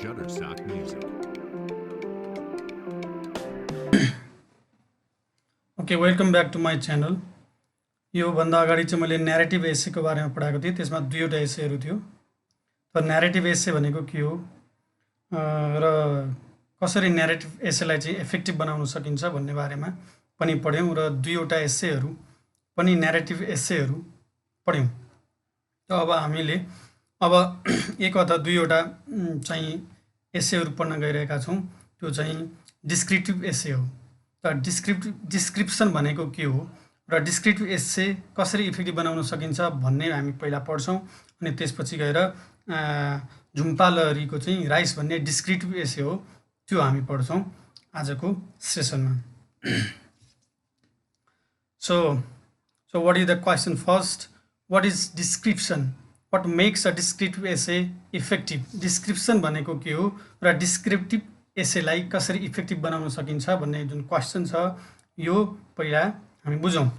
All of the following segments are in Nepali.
Shutterstock Music. Okay, welcome back to my channel. यो भन्दा अगाडि चाहिँ मैले न्यारेटिभ एसेको बारेमा पढाएको थिएँ। त्यसमा दुईवटा एसेहरू थियो। त न्यारेटिभ एसे भनेको के हो र कसरी न्यारेटिभ एसेलाई चाहिँ इफेक्टिभ बनाउन सकिन्छ भन्ने बारेमा पनि पढ्यौँ र दुईवटा एसेहरू पनि न्यारेटिभ एसेहरू पढ्यौँ। त अब हामीले एक अथवा दुईवटा चाहिँ एसेहरू पढ्न गइरहेका छौँ। त्यो चाहिँ डिस्क्रिप्टिभ एसे हो। त डिस्क्रिप्सन भनेको के हो र डिस्क्रिप्टिभ एसे कसरी इफेक्टिभ बनाउन सकिन्छ भन्ने हामी पहिला पढ्छौँ। अनि त्यसपछि गएर झुम्पा लहरीको चाहिँ राइस भन्ने डिस्क्रिप्टिभ एसे हो, त्यो हामी पढ्छौँ आजको सेसनमा। So what is the question first? What is description? What makes a descriptive essay effective? Description भनेको के हो र डिस्क्रिप्टिभ एसेलाई कसरी इफेक्टिभ बनाउन सकिन्छ भन्ने जुन क्वेसन छ यो पहिला हामी बुझौँ।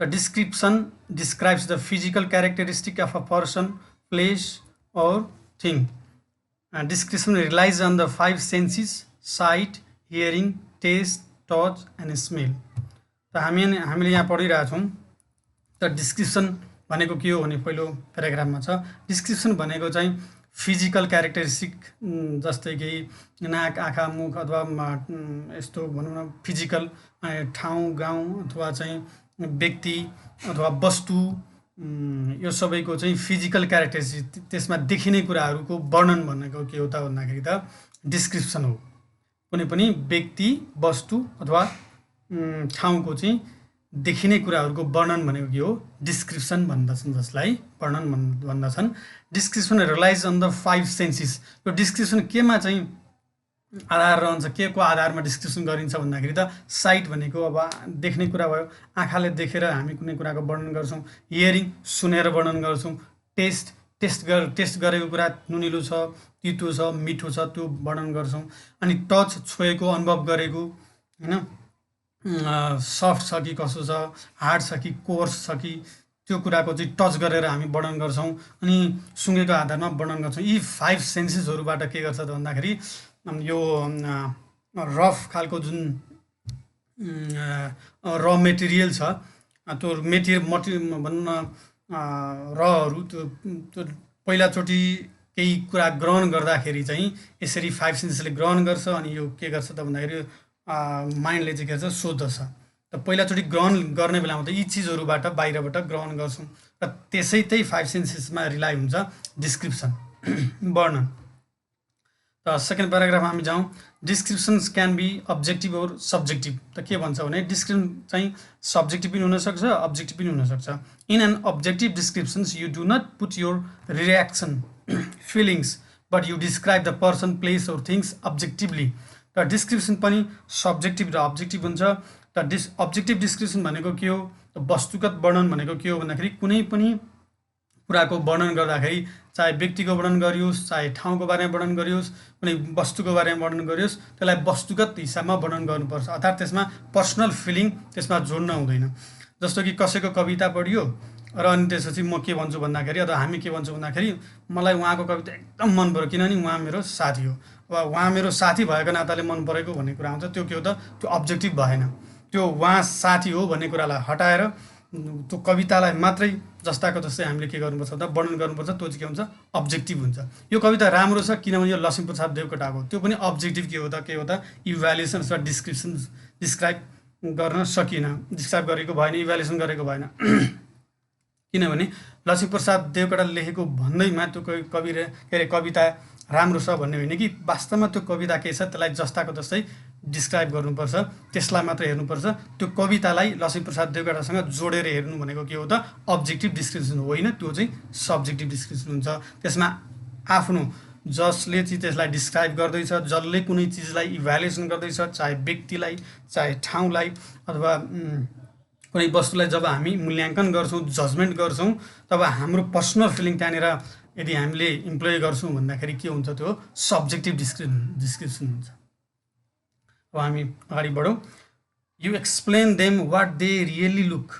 The description describes the physical characteristic of a person, place or thing. Description relies on the five senses: sight, hearing, taste, touch and smell. त हामीले यहाँ पढिरहेछौँ। त डिस्क्रिप्सन भनेको के हो भने पहिलो प्याराग्राफमा छ। डिस्क्रिप्सन भनेको चाहिँ फिजिकल क्यारेक्टरिस्टिक, जस्तै कि नाक, आँखा, मुख अथवा यस्तो भनौँ न फिजिकल ठाउँ, गाउँ अथवा चाहिँ व्यक्ति अथवा वस्तु, यो सबैको चाहिँ फिजिकल क्यारेक्टरिस्टिक, त्यसमा देखिने कुराहरूको वर्णन भनेको के हो त भन्दाखेरि त डिस्क्रिप्सन हो। कुनै पनि व्यक्ति, वस्तु अथवा ठाउँको चाहिँ देखिने कुराहरूको वर्णन भनेको के हो, डिस्क्रिप्सन भन्दछन्, जसलाई वर्णन भन्दछन्। Description relies on the five senses. यो डिस्क्रिप्सन केमा चाहिँ आधार रहन्छ, के को आधारमा डिस्क्रिप्सन गरिन्छ भन्दाखेरि त साइट भनेको अब देख्ने कुरा भयो, आँखाले देखेर हामी कुनै कुराको वर्णन गर्छौँ। हियरिङ सुनेर वर्णन गर्छौँ। टेस्ट गरेको कुरा नुनिलो छ, तितो छ, मिठो छ, त्यो वर्णन गर्छौँ। अनि टच छोएको, अनुभव गरेको, होइन, सफ्ट छ कि कसो छ, हार्ड छ कि कोर्स छ कि, त्यो कुराको चाहिँ टच गरेर हामी वर्णन गर्छौँ। अनि सुँगेको आधारमा वर्णन गर्छौँ। यी फाइभ सेन्सेसहरूबाट के गर्छ त भन्दाखेरि यो रफ खालको जुन र मेटेरियल छ, त्यो भनौँ न रहरू, त्यो पहिलाचोटि केही कुरा ग्रहण गर्दाखेरि चाहिँ यसरी फाइभ सेन्सेसले ग्रहण गर्छ। अनि यो के गर्छ त भन्दाखेरि माइन्डले चाहिँ के गर्छ, सोध्दछ। त पहिलाचोटि ग्रहण गर्ने बेलामा त यी चिजहरूबाट बाहिरबाट ग्रहण गर्छौँ र त्यसै त्यही फाइभ सेन्सेसमा रिलाइ हुन्छ डिस्क्रिप्सन, वर्णन। त सेकेन्ड प्याराग्राफमा हामी जाउँ। डिस्क्रिप्सन्स क्यान बी अब्जेक्टिभ और सब्जेक्टिभ। त के भन्छ भने डिस्क्रिप्सन चाहिँ सब्जेक्टिभ पनि हुनसक्छ, अब्जेक्टिभ पनि हुनसक्छ। In an objective descriptions you do not put your reaction, feelings, but you describe the person, place और थिङ्स अब्जेक्टिभली। त डिस्क्रिप्सन पनि सब्जेक्टिभ र अब्जेक्टिभ हुन्छ। त अब्जेक्टिभ डिस्क्रिप्सन भनेको के हो, वस्तुगत वर्णन भनेको के हो भन्दाखेरि कुनै पनि कुराको वर्णन गर्दाखेरि, चाहे व्यक्तिको वर्णन गरियोस्, चाहे ठाउँको बारेमा वर्णन गरियोस्, कुनै वस्तुको बारेमा वर्णन गरियोस्, त्यसलाई वस्तुगत हिसाबमा वर्णन गर्नुपर्छ। अर्थात् त्यसमा पर्सनल फिलिङ त्यसमा जोड्न हुँदैन। जस्तो कि कसैको कविता पढियो र अनि त्यसपछि म के भन्छु भन्दाखेरि, अथवा हामी के भन्छौँ भन्दाखेरि, मलाई उहाँको कविता एकदम मन पऱ्यो किनभने उहाँ मेरो साथी हो, वा उहाँ मेरो साथी भएको नाताले मन परेको भन्ने कुरा हुन्छ। त्यो के हो त, त्यो अब्जेक्टिभ भएन। त्यो उहाँ साथी हो भन्ने कुरालाई हटाएर त्यो कवितालाई मात्रै जस्ताको जस्तै हामीले के गर्नुपर्छ त वर्णन गर्नुपर्छ। त्यो चाहिँ के हुन्छ, अब्जेक्टिभ हुन्छ। यो कविता राम्रो छ किनभने यो लक्ष्मीप्रसाद देवकोटाको, त्यो पनि अब्जेक्टिभ के हो त इभ्यालुएसन र डिस्क्रिप्सन, डिस्क्राइब गर्न सकिएन, डिस्क्राइब गरेको भएन, इभ्यालुएसन गरेको भएन। किनभने लक्ष्मीप्रसाद देवकोटाले लेखेको भन्दैमा त्यो कविता राम्रो छ भन्ने होइन कि वास्तवमा त्यो कविता के छ त्यसलाई जस्ताको जस्तै डिस्क्राइब गर्नुपर्छ, त्यसलाई मात्र हेर्नुपर्छ। त्यो कवितालाई लक्ष्मीप्रसाद देवकोटासँग जोडेर हेर्नु भनेको के हो त अब्जेक्टिभ डिस्क्रिप्सन होइन, त्यो चाहिँ सब्जेक्टिभ डिस्क्रिप्सन हुन्छ। त्यसमा आफ्नो जसले चाहिँ त्यसलाई डिस्क्राइब गर्दैछ, जसले कुनै चिजलाई इभ्यालुएसन गर्दैछ, चाहे व्यक्तिलाई, चाहे ठाउँलाई अथवा कुनै वस्तुलाई जब हामी मूल्याङ्कन गर्छौँ, जजमेन्ट गर्छौँ, तब हाम्रो पर्सनल फिलिङ त्यहाँनिर यदि हामीले इम्प्लोय गर्छौँ भन्दाखेरि के हुन्छ, त्यो सब्जेक्टिभ डिस्क्रिप्सन हुन्छ। अब हामी अगाडि बढौँ। You explain them what they really look.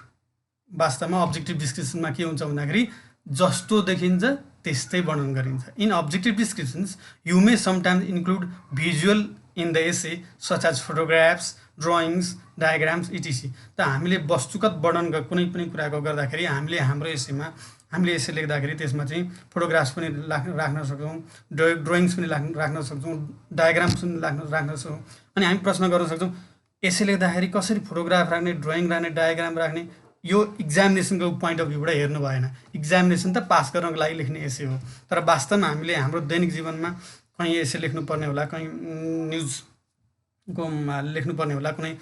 वास्तवमा अब्जेक्टिभ डिस्क्रिप्सनमा के हुन्छ भन्दाखेरि जस्तो देखिन्छ त्यस्तै वर्णन गरिन्छ। In objective descriptions you may sometimes include visual in the essay such as photographs, drawings, diagrams etc. त हामीले वस्तुगत वर्णन कुनै पनि कुराको गर्दाखेरि हामीले हाम्रो एसेमा हामीले एसे लेख्दाखेरि त्यसमा चाहिँ फोटोग्राफ्स पनि राख्न सक्छौँ, ड्रइङ्स पनि राख्न सक्छौँ, डायग्राम्स पनि राख्न सक्छौँ। अनि हामी प्रश्न गर्न सक्छौँ एसे लेख्दाखेरि कसरी फोटोग्राफ राख्ने, ड्रइङ राख्ने, डायग्राम राख्ने। यो इक्जामिनेसनको पोइन्ट अफ भ्यूबाट हेर्नु भएन। इक्जामिनेसन त पास गर्नको लागि लेख्ने एसे हो, तर वास्तवमा हामीले हाम्रो दैनिक जीवनमा कहीँ एसे लेख्नुपर्ने होला, कहीँ न्युजको लेख्नुपर्ने होला, कुनै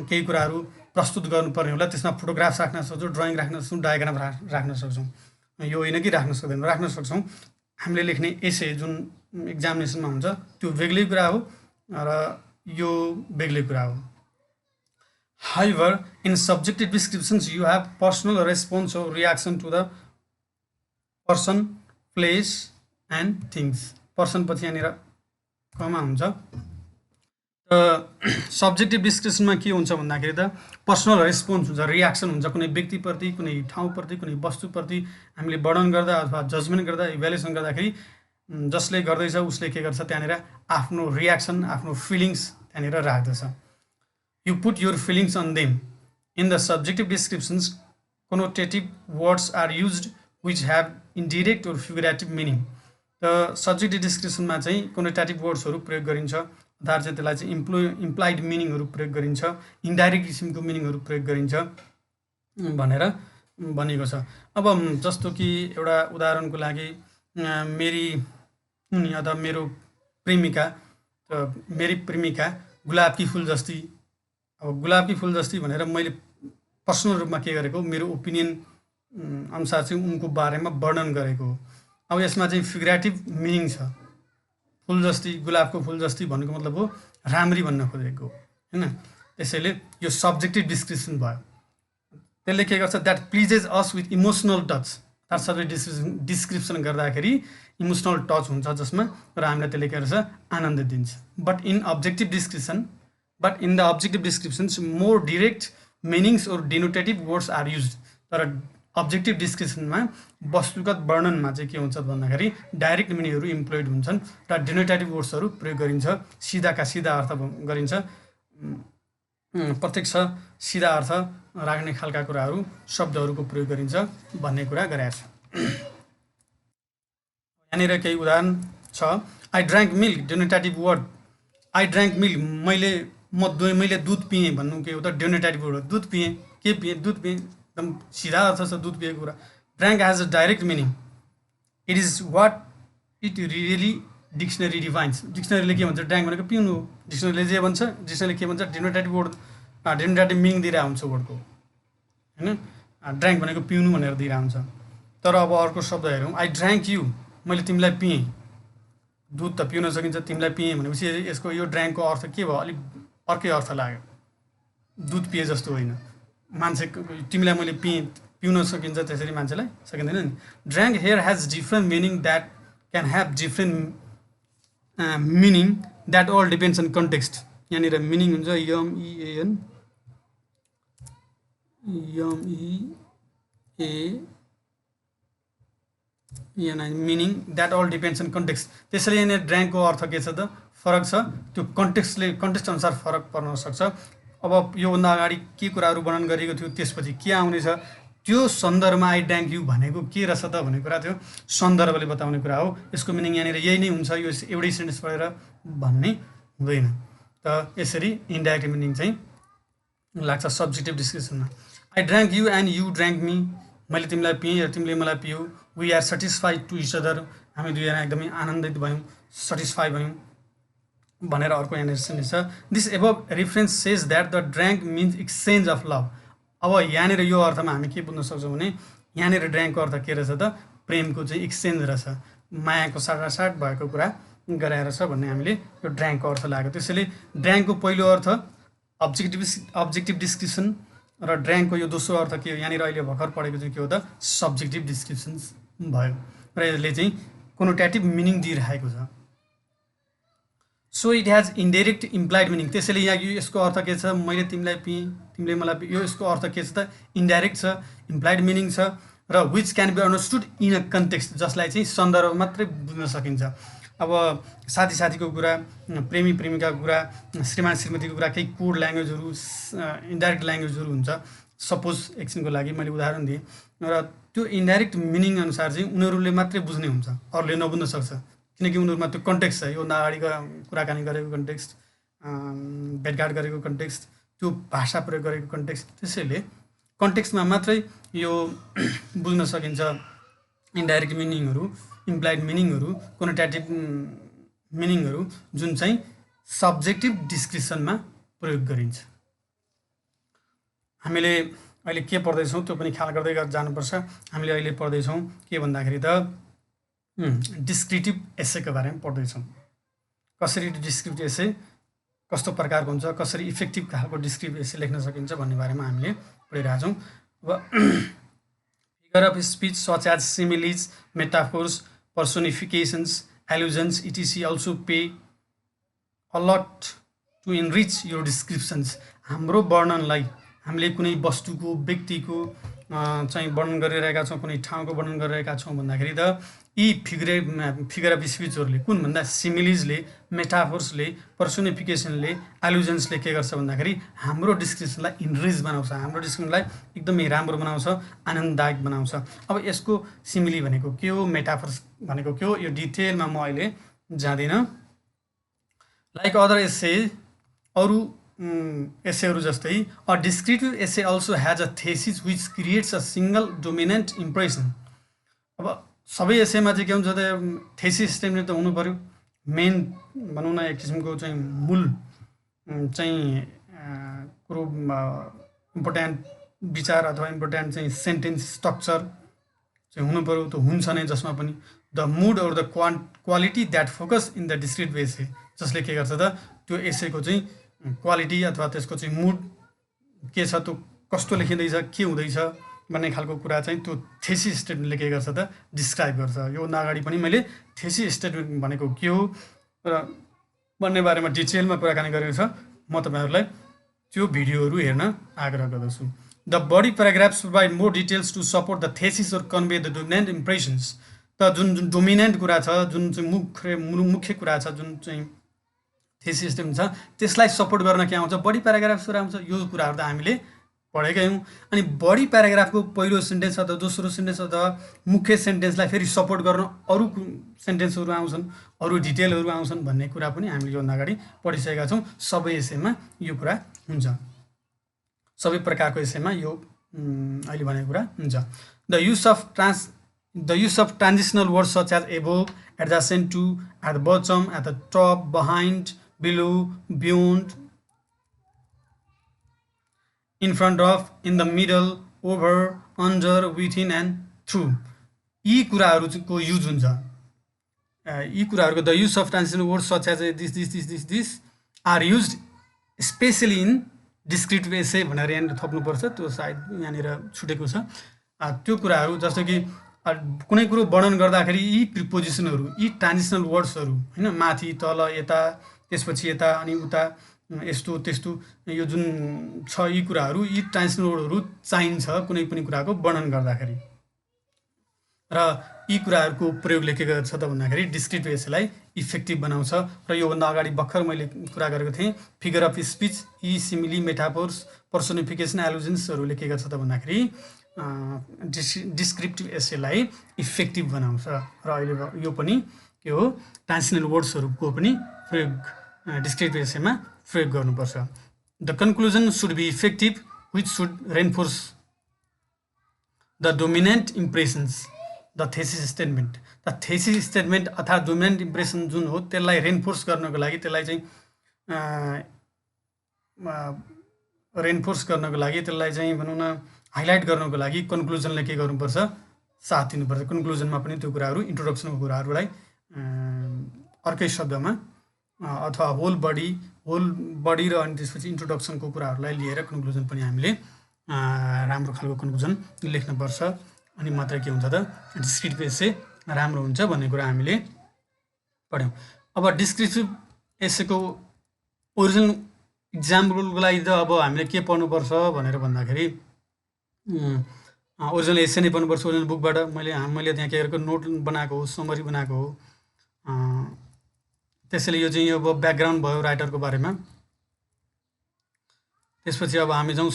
केही कुराहरू प्रस्तुत गर्नुपर्ने होला, त्यसमा फोटोग्राफ्स राख्न सक्छौँ, ड्रइङ राख्न सक्छौँ, डायग्राम राख्न सक्छौँ। यो होइन कि राख्न सक्दैन, राख्न सक्छौँ। हामीले लेख्ने एसे जुन इक्जामिनेसनमा हुन्छ त्यो बेग्लै कुरा हो र यो बेग्लै कुरा हो। However, in subjective descriptions, you have personal response or reaction to the person, place, and things. Person पछि यहाँनिर कमा हुन्छ। सब्जेक्टिभ डिस्क्रिप्सनमा के हुन्छ भन्दाखेरि त पर्सनल रेस्पोन्स हुन्छ, रियाक्सन हुन्छ कुनै व्यक्तिप्रति, कुनै ठाउँप्रति, कुनै वस्तुप्रति हामीले वर्णन गर्दा अथवा जजमेन्ट गर्दा, इभ्यालुएसन गर्दाखेरि जसले गर्दैछ उसले के गर्छ त्यहाँनिर आफ्नो रियाक्सन, आफ्नो फिलिङ्स त्यहाँनिर राख्दछ। You put your feelings on them. In the subjective descriptions, connotative words are used which have indirect or figurative meaning. The subjective description मा चाहिँ connotative words हरु प्रयोग गरिन्छ, अर्थात् चाहिँ त्यसलाई चाहिँ implied meaning हरु प्रयोग गरिन्छ, indirect किसिमको meaning हरु प्रयोग गरिन्छ भनेर भनेको छ। अब जस्तो कि एउटा उदाहरणको लागि मेरी उनी अथवा मेरो प्रेमिका, मेरी प्रेमिका गुलाबकी फूल जस्ती, अब गुलाबकी फूल जस्ती भनेर मैले पर्सनल रूपमा के गरेको, मेरो ओपिनियन अनुसार चाहिँ उनको बारेमा वर्णन गरेको हो। अब यसमा चाहिँ फिगरेटिभ मिनिङ छ। फूल जस्ती, गुलाबको फूल जस्ती भन्नुको मतलब हो राम्री भन्न खोजेको हैन। त्यसैले यो सब्जेक्टिभ डिस्क्रिप्सन भयो। त्यसले के गर्छ, that pleases us with emotional touch. अर्थात् सब्जेक्टिभ डिस्क्रिप्सन गर्दाखेरि इमोसनल टच हुन्छ जसमा, र हामीलाई त्यसले के गर्छ, आनन्द दिन्छ। But in the objective descriptions, more direct meanings or denotative words are used. तर अब्जेक्टिभ डिस्क्रिप्सनमा वस्तुगत वर्णनमा चाहिँ के हुन्छ भन्दाखेरि डाइरेक्ट मिनिङहरू इम्प्लोइड हुन्छन् र डिनोटेटिभ वर्ड्सहरू प्रयोग गरिन्छ, सिधाका सिधा अर्थ गरिन्छ, प्रत्यक्ष सिधा अर्थ राख्ने खालका कुराहरू, शब्दहरूको प्रयोग गरिन्छ भन्ने कुरा गरेको छ। यहाँनिर केही उदाहरण छ। I drank milk, denotative word. I drank milk, मैले दुध पिएँ भन्नु के हो त, डिनोटेटिभ वर्ड हो। दुध पिएँ, के पिएँ, दुध पिएँ, एकदम सिधा अर्थ छ दुध पिएको कुरा। Drank has a direct meaning, it is what it really dictionary defines. डिक्सनरीले के भन्छ, ड्राङ्क भनेको पिउनु हो। डिक्सनरीले जे भन्छ, डिक्सनरीले के भन्छ, डिनोटेटिभ वर्ड, डिनोटेटिभ मिनिङ दिइरहेको हुन्छ वर्डको होइन। ड्राङ्क भनेको पिउनु भनेर दिइरहेको हुन्छ। तर अब अर्को शब्द हेरौँ, आई ड्राङ्क यु, मैले तिमीलाई पिएँ। दुध त पिउन सकिन्छ, तिमीलाई पिएँ भनेपछि यसको यो ड्राङ्कको अर्थ के भयो, अलिक अर्कै अर्थ लाग्यो, दुध पिए जस्तो होइन। मान्छे तिमीलाई मैले पिउन सकिन्छ त्यसरी मान्छेलाई सकिँदैन नि। Drank here has different meaning that can have different meaning that all depends on context. यहाँनिर मिनिङ हुन्छ meaning that all depends on context. त्यसैले यहाँनिर ड्राङ्कको अर्थ के छ त, फरक छ, त्यो कन्टेक्स्ट अनुसार फरक पर्न सक्छ। अब योभन्दा अगाडि के कुराहरू वर्णन गरिएको थियो, त्यसपछि के आउनेछ, त्यो सन्दर्भमा आई ड्राङ्क यु भनेको के रहेछ त भन्ने कुरा थियो, सन्दर्भले बताउने कुरा हो। यसको मिनिङ यहाँनिर यही नै हुन्छ, यो एउटै सेन्टेन्स पढेर भन्ने हुँदैन। त यसरी इन्डाइरेक्ट मिनिङ चाहिँ लाग्छ सब्जेक्टिभ डिस्क्रिप्सनमा। I drank you and you drank me, मैले तिमीलाई पिएँ र तिमीले मलाई पियौ। We are satisfied to each other, हामी दुईजना एकदमै आनन्दित भयौँ, सेटिस्फाई भयौँ भनेर अर्को यहाँनिर सेन्टेन्स छ। This above reference says that the ड्राङ्क means exchange of love. अब यहाँनिर यो अर्थमा हामी के बुझ्न सक्छौँ भने यहाँनिर ड्राङ्कको अर्थ के रहेछ त, प्रेमको चाहिँ एक्सचेन्ज रहेछ, मायाको साटासाट भएको कुरा गराएर छ भन्ने हामीले यो ड्राङ्कको अर्थ लाग्यो। त्यसैले ड्राङ्कको पहिलो अर्थ अब्जेक्टिभ डिस्क्रिप्सन र ड्राङ्कको यो दोस्रो अर्थ के हो, यहाँनिर अहिले भर्खर पढेको चाहिँ के हो त, सब्जेक्टिभ डिस्क्रिप्सन्स भयो र यसले चाहिँ कोनोटेटिभ मिनिङ दिइरहेको छ। So it has indirect implied meaning. त्यसैले यहाँ यसको अर्थ के छ, मैले तिमीलाई पिएँ, तिमीले मलाई पिए, यो यसको अर्थ के छ त, इन्डाइरेक्ट छ, इम्प्लाइड मिनिङ छ र which can be understood in a context, जसलाई चाहिँ सन्दर्भ मात्रै बुझ्न सकिन्छ। अब साथी साथीको कुरा, प्रेमी प्रेमिकाको कुरा, श्रीमान श्रीमतीको कुरा, केही कोड ल्याङ्ग्वेजहरू, इन्डाइरेक्ट ल्याङ्ग्वेजहरू हुन्छ। सपोज एकछिनको लागि मैले उदाहरण दिएँ, र त्यो इन्डाइरेक्ट मिनिङ अनुसार चाहिँ उनीहरूले मात्रै बुझ्ने हुन्छ, अरूले नबुझ्न सक्छ, किनकि उनीहरूमा त्यो कन्टेक्स्ट छ, योभन्दा अगाडि कुराकानी गरेको कन्टेक्स्ट, भेटघाट गरेको कन्टेक्स्ट, त्यो भाषा प्रयोग गरेको कन्टेक्स्ट। त्यसैले कन्टेक्स्टमा मात्रै यो बुझ्न सकिन्छ इन्डाइरेक्ट मिनिङहरू, इम्प्लाइड मिनिङहरू, कोनोटेटिभ मिनिङहरू, जुन चाहिँ सब्जेक्टिभ डिस्क्रिप्सनमा प्रयोग गरिन्छ। हामीले अहिले के पढ्दैछौँ त्यो पनि ख्याल गर्दै जानुपर्छ। हामीले अहिले पढ्दैछौँ के भन्दाखेरि त डिस्क्रिप्टिभ एसेको बारेमा पढ्दैछौँ। कसरी डिस्क्रिप्टिभ एसे कस्तो प्रकारको हुन्छ, कसरी इफेक्टिभ खालको डिस्क्रिप्टिभ एसे लेख्न सकिन्छ भन्ने बारेमा हामीले पढिरहेका छौँ। अब figure of speech such as similes, metaphors, personifications, allusions etc also pay a lot to enrich your descriptions. हाम्रो वर्णनलाई हामीले कुनै वस्तुको, व्यक्तिको चाहिँ वर्णन गरिरहेका छौँ, कुनै ठाउँको वर्णन गरिरहेका छौँ भन्दाखेरि त यी फिगर अफ स्पिचहरूले, कुन भन्दा सिमिलिजले, मेटाफोर्सले, पर्सोनिफिकेसनले, एलुजन्सले के गर्छ भन्दाखेरि हाम्रो डिस्क्रिप्सनलाई इनरिच बनाउँछ, हाम्रो डिस्क्रिप्सनलाई एकदमै राम्रो बनाउँछ, आनन्ददायक बनाउँछ। अब यसको सिमिली भनेको के हो, मेटाफोर्स भनेको के हो, यो डिटेलमा म अहिले जाँदिनँ। लाइक अदर एसे, अरू एसेहरू जस्तै a descriptive essay also has a thesis which creates a single dominant impression. अब सबै एसेमा चाहिँ के हुन्छ त, थेसिस स्टेटमेन्ट त हुनु पऱ्यो, मेन भनौँ न एक किसिमको चाहिँ मूल चाहिँ कुरो, इम्पोर्टेन्ट विचार अथवा इम्पोर्टेन्ट चाहिँ सेन्टेन्स स्ट्रक्चर चाहिँ हुनु पऱ्यो। त्यो हुन्छ नै जसमा पनि। द मुड और the quality that focus in the descriptive essay, जसले के गर्छ त त्यो एसेको चाहिँ क्वालिटी अथवा त्यसको चाहिँ मुड के छ, त्यो कस्तो लेखिँदैछ, के हुँदैछ भन्ने खालको कुरा चाहिँ त्यो थेसिस स्टेटमेन्टले के गर्छ त डिस्क्राइब गर्छ। योभन्दा अगाडि पनि मैले थेसिस स्टेटमेन्ट भनेको के हो र भन्ने बारेमा डिटेलमा कुराकानी गरेको छ। म तपाईँहरूलाई त्यो भिडियोहरू हेर्न आग्रह गर्दछु। The body paragraphs provide more details to support the thesis और कन्भे द डोमिनेन्ट इम्प्रेसन्स। त जुन डोमिनेन्ट कुरा छ, जुन चाहिँ मुख्य कुरा छ, जुन चाहिँ थेसिस स्टेटमेन्ट छ, त्यसलाई सपोर्ट गर्न के आउँछ, बडी प्याराग्राफ्सहरू आउँछ। यो कुराहरू त हामीले पढेकै हौँ। अनि बडी प्याराग्राफको पहिलो सेन्टेन्स अथवा दोस्रो सेन्टेन्स अथवा मुख्य सेन्टेन्सलाई फेरि सपोर्ट गर्न अरू सेन्टेन्सहरू आउँछन्, अरू डिटेलहरू आउँछन् भन्ने कुरा पनि हामीले योभन्दा अगाडि पढिसकेका छौँ। सबै एसेमा यो कुरा हुन्छ, सबै प्रकारको एसेमा यो अहिले भनेको कुरा हुन्छ। The use of transitional words such as above, adjacent to, at the bottom, at the top, behind, below, beyond, in front of, in the middle, over, under, within and through, यी कुराहरूको युज हुन्छ। यी कुराहरूको the use of transitional words such as this are used specially in descriptive essay भनेर यहाँनिर थप्नुपर्छ, त्यो सायद यहाँनिर छुटेको छ। त्यो कुराहरू जस्तो कि कुनै कुरो वर्णन गर्दाखेरि यी प्रिपोजिसनहरू, यी ट्रान्जिसनल वर्ड्सहरू, होइन, माथि, तल, यता, त्यसपछि यता, अनि उता, यस्तो त्यस्तो, यो जुन छ यी कुराहरू, यी ट्रान्जिसनल वर्डहरू चाहिन्छ कुनै पनि कुराको वर्णन गर्दाखेरि। र यी कुराहरूको प्रयोगले के गर्छ त भन्दाखेरि डिस्क्रिप्टिभ एसेलाई इफेक्टिभ बनाउँछ। र योभन्दा अगाडि भर्खर मैले कुरा गरेको थिएँ, फिगर अफ स्पिच, यी सिमिली, मेटाफोर्स, पर्सोनिफिकेसन, एलुजन्सहरूले के गर्छ त भन्दाखेरि डिस्क्रिप्टिभ एसेलाई इफेक्टिभ बनाउँछ। र अहिले यो पनि के हो, ट्रान्जिसनल वर्ड्सहरूको पनि प्रयोग डिस्क्रिप्टिभ एसेमा प्रयोग गर्नुपर्छ। The conclusion should be effective which should reinforce the dominant impressions, the thesis statement. The thesis statement अर्थात् डोमिनेन्ट इम्प्रेसन जुन हो त्यसलाई रेन्फोर्स गर्नको लागि, त्यसलाई चाहिँ रेन्फोर्स गर्नको लागि, त्यसलाई चाहिँ भनौँ न हाइलाइट गर्नको लागि कन्क्लुजनले के गर्नुपर्छ, साथ दिनुपर्छ। कन्क्लुजनमा पनि त्यो कुराहरू, इन्ट्रोडक्सनको कुराहरूलाई अर्कै शब्दमा अथवा होल बडी र अनि त्यसपछि इन्ट्रोडक्सनको कुराहरूलाई लिएर कन्क्लुजन पनि हामीले राम्रो खालको कन्क्लुजन लेख्नुपर्छ। अनि मात्रै के हुन्छ त डिस्क्रिप्टिभ एसे राम्रो हुन्छ भन्ने कुरा हामीले पढ्यौँ। अब डिस्क्रिप्टिभ एसेको ओरिजिनल इक्जाम्पलको लागि त अब हामीले के पढ्नुपर्छ भनेर भन्दाखेरि ओरिजिनल एसे नै पढ्नुपर्छ ओरिजिनल बुकबाट। मैले त्यहाँ के गरेको नोट बनाएको हो, समरी बनाएको हो। त्यसैले यो चाहिँ अब ब्याकग्राउन्ड भयो राइटरको बारेमा। त्यसपछि अब हामी जाउँ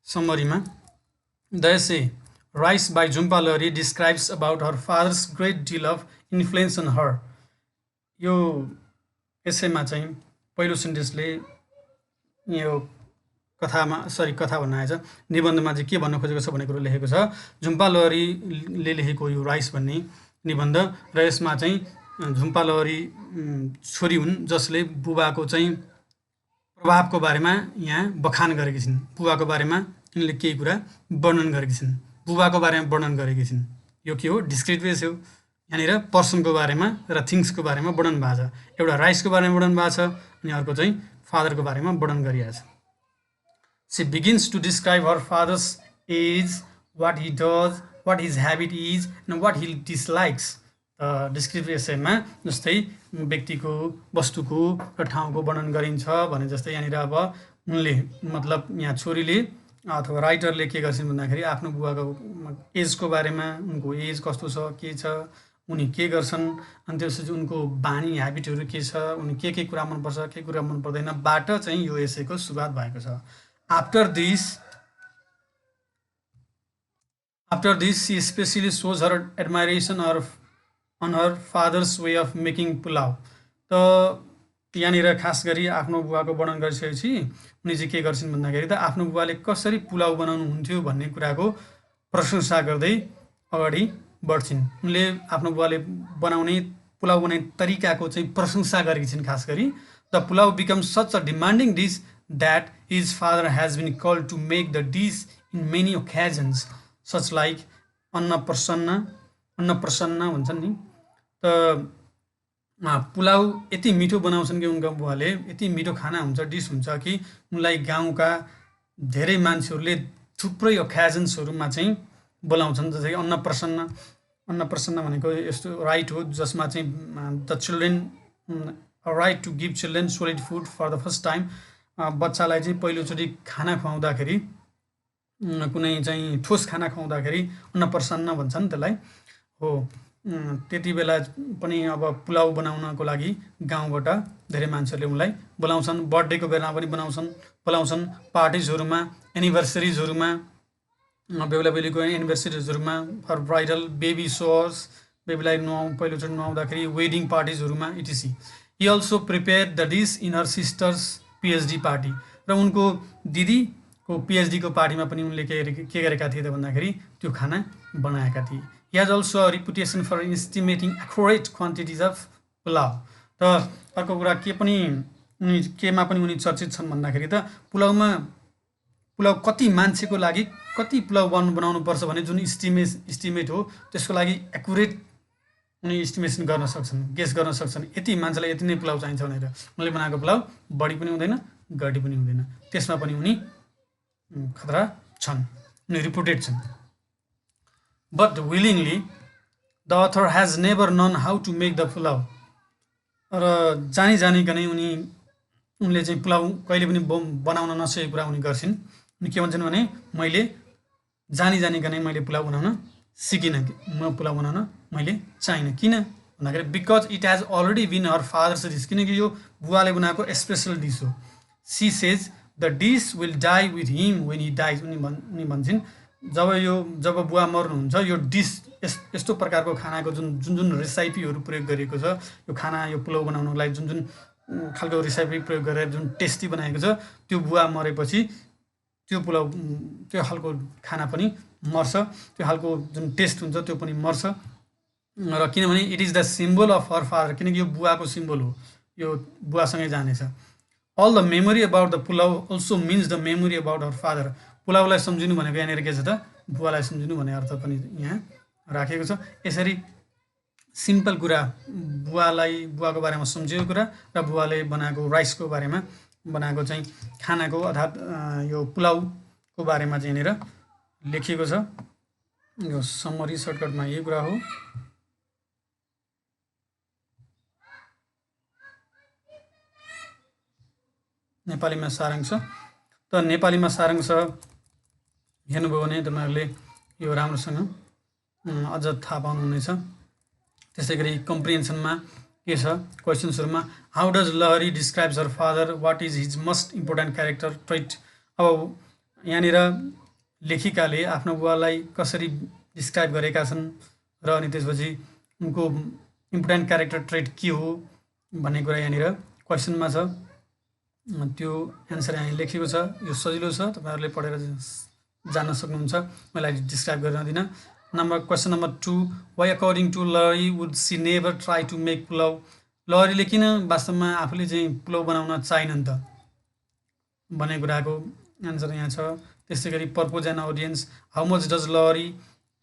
समरीमा। The essay rice by Jhumpa Lahiri describes about her father's great deal of influence on her. यो एसेमा चाहिँ पहिलो सेन्टेन्सले यो कथा भन्न आएछ, निबन्धमा चाहिँ के भन्न खोजेको छ भन्ने कुरो लेखेको छ। झुम्पा लहरीले लेखेको यो राइस भन्ने निबन्ध, र यसमा चाहिँ झुम्पा लहरी छोरी हुन् जसले बुबाको चाहिँ प्रभावको बारेमा यहाँ बखान गरेकी छिन्। बुबाको बारेमा यिनले केही कुरा वर्णन गरेकी छिन्, बुबाको बारेमा वर्णन गरेकी छिन्। यो के हो? डिस्क्रिप्टिभ एसे हो। यहाँनिर पर्सनको बारेमा र थिङ्सको बारेमा वर्णन भएको छ। एउटा राइसको बारेमा वर्णन भएको छ अनि अर्को चाहिँ फादरको बारेमा वर्णन गरिएको छ। She begins to describe her father's age, what he does, what his habit is, and what he dislikes. Descriptive एसेमा जस्तै व्यक्तिको, वस्तुको र ठाउँको वर्णन गरिन्छ भने जस्तै यहाँनिर अब उनले मतलब यहाँ छोरीले अथवा राइटरले के गर्छिन् भन्दाखेरि आफ्नो बुबाको एजको बारेमा, उनको एज कस्तो छ, के छ, उनी के गर्छन्, अनि त्यसपछि उनको बानी ह्याबिटहरू के छ, उनी के कुरा मनपर्छ, के कुरा मन पर्दैन बाट चाहिँ यो एसेको सुरुवात भएको छ। After this, she especially shows her admiration on her father's way of making pulao. त यहाँनिर खास गरी आफ्नो बुबाको वर्णन गरिसकेपछि उनी चाहिँ के गर्छिन् भन्दाखेरि त आफ्नो बुबाले कसरी पुलाउ बनाउनुहुन्थ्यो भन्ने कुराको प्रशंसा गर्दै अगाडि बढ्छिन्। उनले आफ्नो बुबाले पुलाउ बनाउने तरिकाको चाहिँ प्रशंसा गरेकी छिन्। खास गरी the pulao becomes such a demanding dish that his father has been called to make the dish in many occasions, such like अन्नप्रसन्न भन्छन् नि। त पुलाउ यति मिठो बनाउँछन् कि उनका बुवाले, यति मिठो खाना हुन्छ, डिस हुन्छ कि उनलाई गाउँका धेरै मान्छेहरूले थुप्रै ओकेजन्सहरूमा चाहिँ बोलाउँछन्। जस्तै कि अन्नप्रसन्न भनेको यस्तो राइट हो जसमा चाहिँ the children rite to give children solid food for the first time. बच्चालाई चाहिँ पहिलोचोटि खाना खुवाउँदाखेरि, कुनै चाहिँ ठोस खाना खुवाउँदाखेरि अन्नप्रसन्न भन्छन् त्यसलाई हो। त्यति बेला पनि अब पुलाउ बनाउनको लागि गाउँबाट धेरै मान्छेहरूले उनलाई बोलाउँछन्। बर्थडेको बेलामा पनि बोलाउँछन्, पार्टिजहरूमा, एनिभर्सरिजहरूमा, बेहुला बेहुलीको एनिभर्सरिजहरूमा, फर ब्राइडल, बेबी सोवर्स, बेबीलाई पहिलोचोटि नुहाउँदाखेरि, वेडिङ पार्टिजहरूमा etc. He also prepare the dish in her sisters PhD party, र उनको दिदीको पिएचडीको पार्टीमा पनि उनले के गरेका थिए त भन्दाखेरि त्यो खाना बनाएका थिए। He has also a reputation for estimating accurate quantities of pulao. त अर्को कुरा केमा पनि उनी चर्चित छन् भन्दाखेरि त पुलाउ कति मान्छेको लागि कति पुलाउ बनाउनु पर्छ भन्ने जुन इस्टिमेट हो त्यसको लागि एक्युरेट उनी इस्टिमेसन गर्न सक्छन्, गेस गर्न सक्छन्। यति मान्छेलाई यति नै पुलाउ चाहिन्छ भनेर उनले बनाएको पुलाउ बढी पनि हुँदैन, घटी पनि हुँदैन। त्यसमा पनि उनी खतरा छन्, उनी रिपुटेड छन्। But willingly the author has never known how to make the pulao. र जानिकनै उनले चाहिँ पुलाउ कहिले पनि बनाउन नसकेको कुरा उनी गर्छिन्। उनी के भन्छन् भने मैले जानिकनै मैले पुलाउ बनाउन सिकिनँ, म पुलाउ बनाउन मैले चाहिनँ। किन भन्दाखेरि because it has already been her father's dish, किनकि यो बुवाले बनाएको स्पेसल डिस हो। She says the dish will die with him when he dies. उनी भन्छन् जब बुवा मर्नुहुन्छ यो डिस यस्तो प्रकारको खानाको जुन रेसिपीहरू प्रयोग गरिएको छ, यो खाना यो पुलाउ बनाउनको लागि जुन खालको रेसिपी प्रयोग गरेर जुन टेस्टी बनाएको छ, त्यो बुवा मरेपछि त्यो पुलाउ त्यो खालको खाना पनि मर्छ, त्यो खालको जुन टेस्ट हुन्छ त्यो पनि मर्छ। र किनभने it is the symbol of her father, किनकि यो बुवाको सिम्बल हो, यो बुवासँगै जानेछ। All the memory about the pulao also means the memory about her father. पुलाउलाई सम्झिनु भनेको यहाँनिर के छ त, बुवालाई सम्झिनु भन्ने अर्थ पनि यहाँ राखेको छ। यसरी सिम्पल कुरा, बुवाको बारेमा सम्झेको कुरा र बुवाले बनाएको राइसको बारेमा बनाएको चाहिँ खानाको अर्थात् यो पुलाउको बारेमा चाहिँ यहाँनिर लेखिएको छ। यो समरी सर्टकटमा यही कुरा हो। नेपालीमा सारांश त नेपालीमा सारांश हेर्नुभयो भने तपाईहरुले यो राम्रोसँग अझ थाहा पाउनुहुनेछ। त्यसै गरी कम्प्रिहेन्सनमा के छ क्वेशन सुरुमा how does Lahiri describes her father what is his most important character trait. अब यहाँनिर लेखिकाले आफ्नो बुवालाई कसरी डिस्क्राइब गरेका छन् र अनि त्यसपछि उनको इम्पोर्टेन्ट क्यारेक्टर ट्रेट के हो भन्ने कुरा यहाँनिर क्वेसनमा छ। त्यो एन्सर यहाँ लेखेको छ। यो सजिलो छ, तपाईहरुले पढेर जान्न सक्नुहुन्छ, मैले डिस्क्राइब गर्न दिन्न। Question number 2 why according to Lahiri would she never try to make pulao. लहरीले किन वास्तवमा आफूले चाहिँ पुलाउ बनाउन चाहिनन् त भन्ने कुराको एन्सर यहाँ छ। त्यसै गरी purpose and audience how much does Lahiri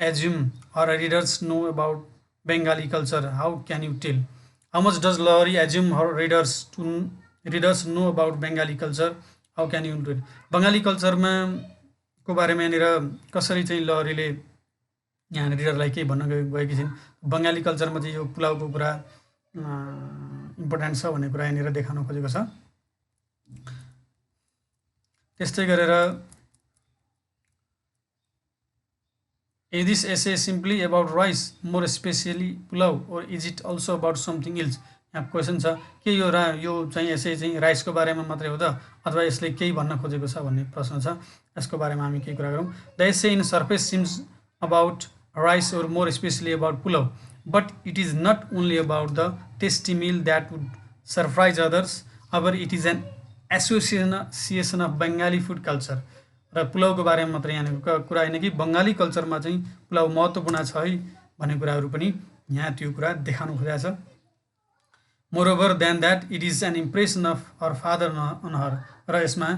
assume her readers know about Bengali culture how can you tell. How much does Lahiri assume her readers know about Bengali culture how can you tell. Bengali कल्चरमा को बारेमा यहाँनिर कसरी चाहिँ लहरीले यहाँ रिडरलाई केही भन्न गएकी छिन्। बङ्गाली कल्चरमा चाहिँ यो पुलाउको कुरा इम्पोर्टेन्ट छ भन्ने कुरा यहाँनिर देखाउन खोजेको छ। त्यस्तै गरेर is this essay simply about rice more specially pulao और is it also about something else. यहाँ क्वेसन छ के यो चाहिँ एसे चाहिँ राइसको बारेमा मात्रै हो त अथवा यसले केही भन्न खोजेको छ भन्ने प्रश्न छ। यसको बारेमा हामी केही कुरा गरौँ। The essay in surface seems about rice or more especially about pulao, but it is not only about the tasty meal that would surprise others, but it is an association of Bengali food culture। र पुलाउको बारेमा मात्रै यहाँ कुरा हैन कि बङ्गाली कल्चरमा चाहिँ पुलाउ महत्त्वपूर्ण छ है भन्ने कुराहरू पनि यहाँ त्यो कुरा देखाउन खोजेको छ। Moreover then that it is an impression of her father on her. र यसमा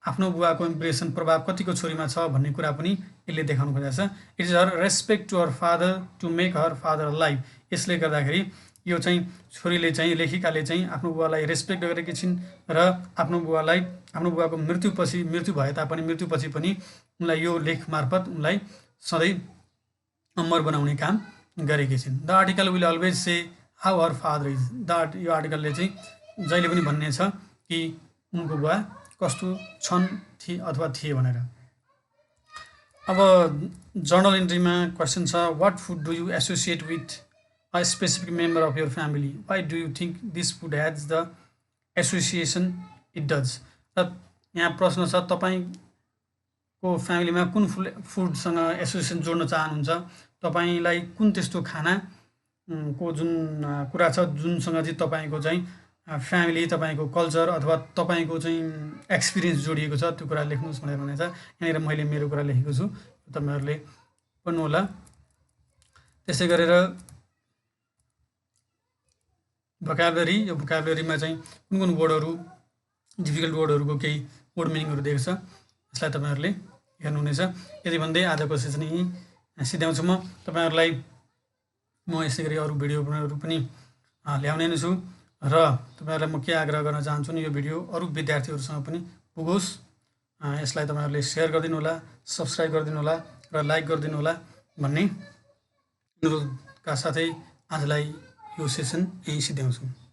आफ्नो बुवाको इम्प्रेसन प्रभाव कतिको छोरीमा छ भन्ने कुरा पनि यसले देखाउन खोजेको छ। It is her respect to her father to make her father life. यसले गर्दाखेरि यो चाहिँ छोरीले चाहिँ लेखिकाले चाहिँ आफ्नो बुवालाई रेस्पेक्ट गरेकी छिन् र आफ्नो बुवाको मृत्यु भए तापनि मृत्युपछि पनि उनलाई यो लेख मार्फत उनलाई सधैँ अमर बनाउने काम गरेकी छिन्। The article will always say how her father is. यो आर्टिकलले चाहिँ जहिले पनि भन्ने छ कि उनको बुवा कस्तो छन् अथवा थिए भनेर। अब जर्नल इन्ट्रीमा क्वेसन छ what food do you associate with a specific member of your family why do you think this food has the association it does. र यहाँ प्रश्न छ तपाईँको फ्यामिलीमा कुन फुडसँग एसोसिएसन जोड्न चाहनुहुन्छ, तपाईँलाई कुन त्यस्तो खाना को जुन कुरा छ जुनसँग चाहिँ तपाईँको चाहिँ फ्यामिली तपाईँको कल्चर अथवा तपाईँको चाहिँ एक्सपिरियन्स जोडिएको छ त्यो कुरा लेख्नुहोस् भनेर भनेको छ। यहाँनिर मैले मेरो कुरा लेखेको छु, तपाईँहरूले पढ्नुहोला। त्यसै गरेर भोकाबुलरी, यो भोकाबुलरीमा चाहिँ कुन कुन वर्डहरू डिफिकल्ट वर्डहरूको केही वर्ड मिनिङहरू दिएको छ यसलाई तपाईँहरूले हेर्नुहुनेछ। यति भन्दै आजको सेसन यहीँ सिध्याउँछु। म तपाईँहरूलाई म यसै गरी अरू भिडियोहरू पनि ल्याउने नै छु र तपाईहरुलाई म के आग्रह गर्न चाहन्छु नि यो भिडियो अरू विद्यार्थीहरुसँग पनि पुगोस्। यसलाई तपाईहरुले शेयर गरिदिनु होला, सब्स्क्राइब गरिदिनु होला र लाइक गरिदिनु होला भन्ने अनुरोधका साथै आजलाई यो सेसन यही सिध्याउँछु।